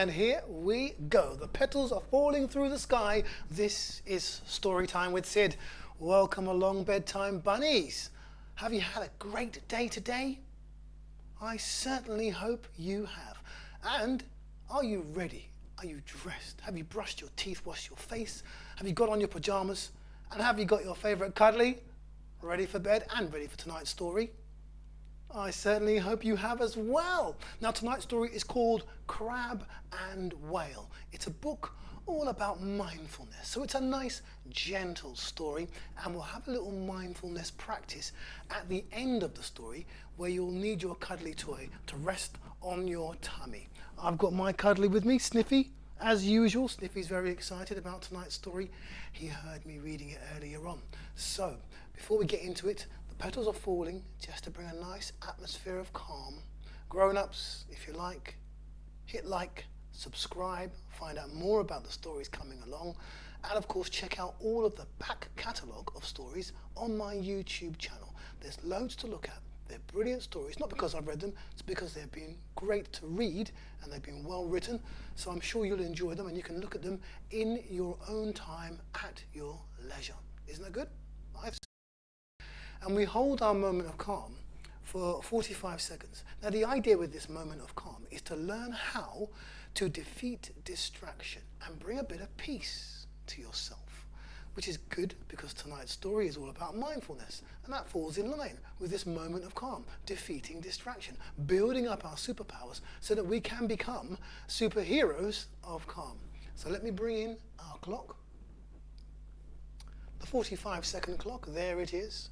And here we go. The petals are falling through the sky. This is Story Time with Sid. Welcome along, bedtime bunnies. Have you had a great day today? I certainly hope you have. And are you ready? Are you dressed? Have you brushed your teeth, washed your face? Have you got on your pajamas? And have you got your favourite cuddly? Ready for bed and ready for tonight's story? I certainly hope you have as well. Now, tonight's story is called Crab and Whale. It's a book all about mindfulness. So it's a nice, gentle story, and we'll have a little mindfulness practice at the end of the story where you'll need your cuddly toy to rest on your tummy. I've got my cuddly with me, Sniffy, as usual. Sniffy's very excited about tonight's story. He heard me reading it earlier on. So, before we get into it, the petals are falling just to bring a nice atmosphere of calm. Grown-ups, if you like, hit like, subscribe, find out more about the stories coming along, and of course check out all of the back catalogue of stories on my YouTube channel. There's loads to look at. They're brilliant stories, not because I've read them, it's because they've been great to read and they've been well written, so I'm sure you'll enjoy them and you can look at them in your own time at your leisure. Isn't that good? And we hold our moment of calm for 45 seconds. Now, the idea with this moment of calm is to learn how to defeat distraction and bring a bit of peace to yourself, which is good because tonight's story is all about mindfulness, and that falls in line with this moment of calm, defeating distraction, building up our superpowers so that we can become superheroes of calm. So let me bring in our clock, the 45-second clock. There it is.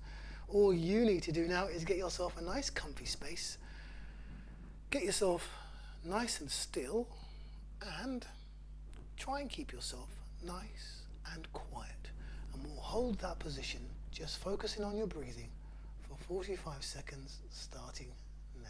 All you need to do now is get yourself a nice comfy space, get yourself nice and still, and try and keep yourself nice and quiet. And we'll hold that position, just focusing on your breathing for 45 seconds starting now.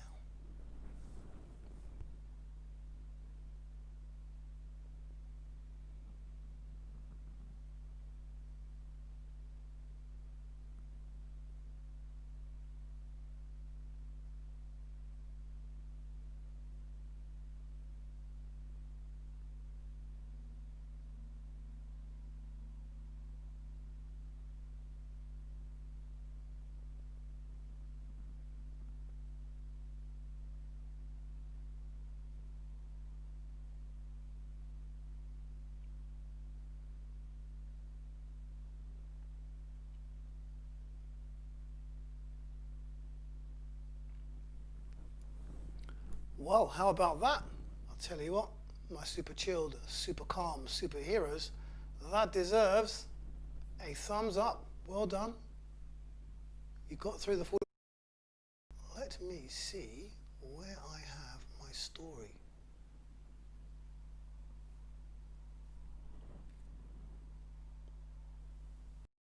Well, how about that? I'll tell you what, my super chilled, super calm superheroes, that deserves a thumbs up. Well done. You got through the 40. Let me see where I have my story.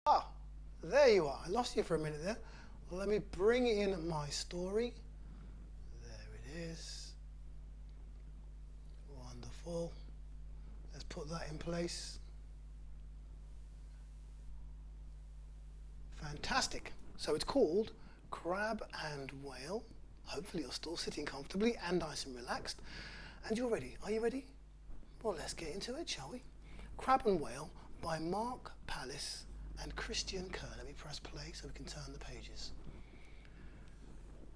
Ah, there you are. I lost you for a minute there. Let me bring in my story. There it is. Wonderful. Let's put that in place. Fantastic. So it's called Crab and Whale. Hopefully you're still sitting comfortably and nice and relaxed. And you're ready. Are you ready? Well, let's get into it, shall we? Crab and Whale by Pallis and Christiane Kerr. Let me press play so we can turn the pages.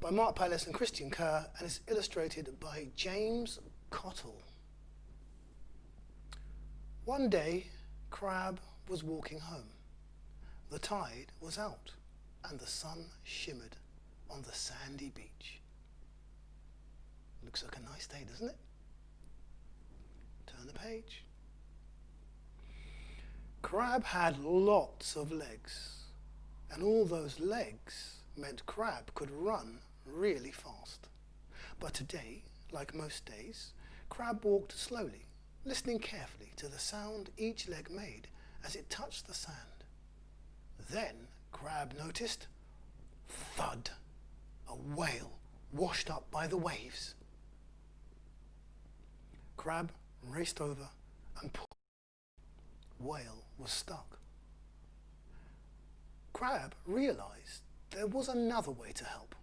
By Pallis and Christiane Kerr, and it's illustrated by James Cottell. One day, Crab was walking home. The tide was out, and the sun shimmered on the sandy beach. Looks like a nice day, doesn't it? Turn the page. Crab had lots of legs, and all those legs meant Crab could run really fast. But today, like most days, Crab walked slowly, listening carefully to the sound each leg made as it touched the sand. Then Crab noticed, thud, a whale washed up by the waves. Crab raced over and pulled. Whale was stuck. Crab realized there was another way to help.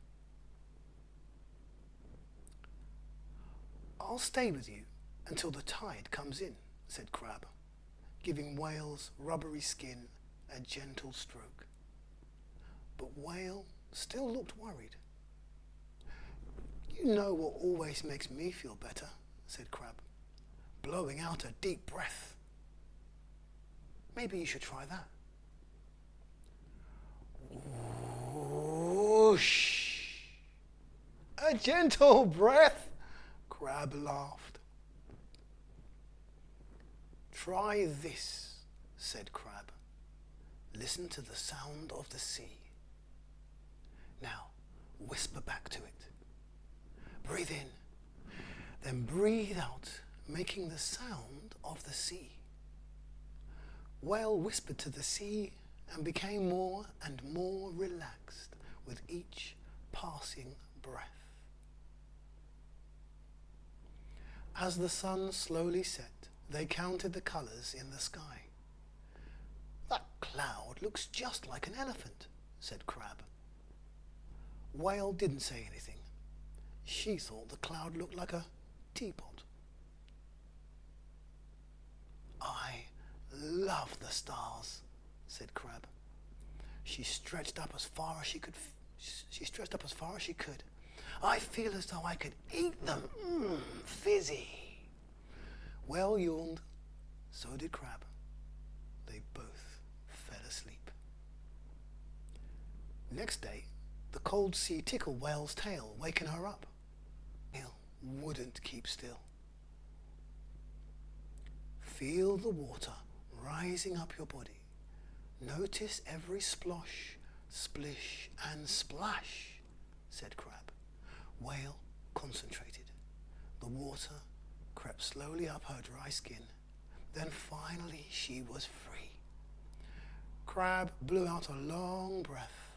I'll stay with you until the tide comes in, said Crab, giving Whale's rubbery skin a gentle stroke. But Whale still looked worried. You know what always makes me feel better, said Crab, blowing out a deep breath. Maybe you should try that. Whoosh! A gentle breath, Crab laughed. Try this, said Crab. Listen to the sound of the sea. Now, whisper back to it. Breathe in, then breathe out, making the sound of the sea. Whale whispered to the sea and became more and more relaxed with each passing breath. As the sun slowly set, they counted the colours in the sky. That cloud looks just like an elephant, said Crab. Whale didn't say anything. She thought the cloud looked like a teapot. I love the stars, said Crab. She stretched up as far as she could. I feel as though I could eat them. Fizzy. Whale yawned. So did Crab. They both fell asleep. Next day, the cold sea tickled Whale's tail, waking her up. Whale wouldn't keep still. Feel the water rising up your body. Notice every splosh, splish, and splash, said Crab. Whale concentrated. The water crept slowly up her dry skin. Then finally she was free. Crab blew out a long breath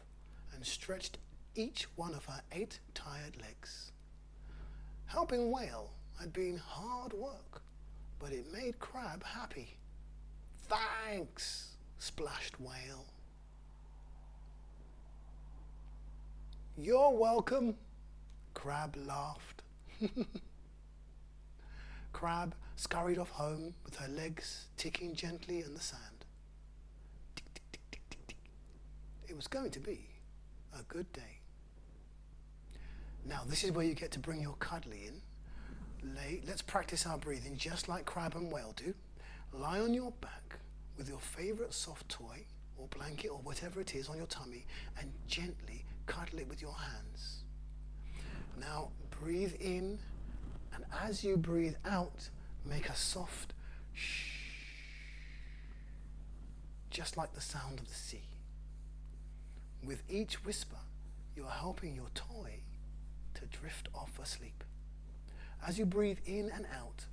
and stretched each one of her 8 tired legs. Helping Whale had been hard work, but it made Crab happy. Thanks, splashed Whale. You're welcome, Crab laughed. Crab scurried off home with her legs ticking gently in the sand. Tick, tick, tick, tick, tick, tick. It was going to be a good day. Now this is where you get to bring your cuddly in. Let's practice our breathing just like Crab and Whale do. Lie on your back with your favourite soft toy or blanket or whatever it is on your tummy and gently cuddle it with your hands. Now breathe in, and as you breathe out, make a soft shh, just like the sound of the sea. With each whisper, you are helping your toy to drift off asleep. As you breathe in and out,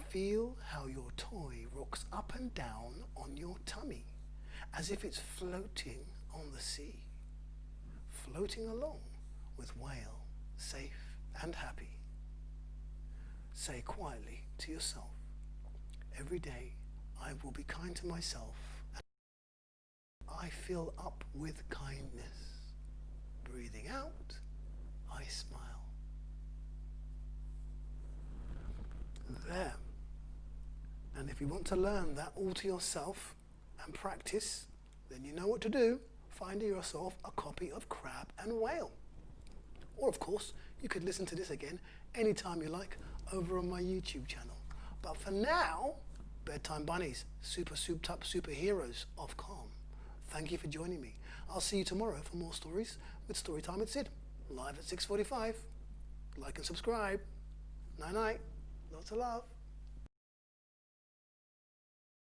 feel how your toy rocks up and down on your tummy, as if it's floating on the sea, floating along with Whale, safe and happy. Say quietly to yourself, every day I will be kind to myself and I fill up with kindness. Breathing out, I smile. There. And if you want to learn that all to yourself and practice, then you know what to do. Find yourself a copy of Crab and Whale. Or of course, you could listen to this again anytime you like over on my YouTube channel. But for now, Bedtime Bunnies, super souped up superheroes of calm. Thank you for joining me. I'll see you tomorrow for more stories with Storytime with Sid, live at 6:45. Like and subscribe. Night night. Lots of love.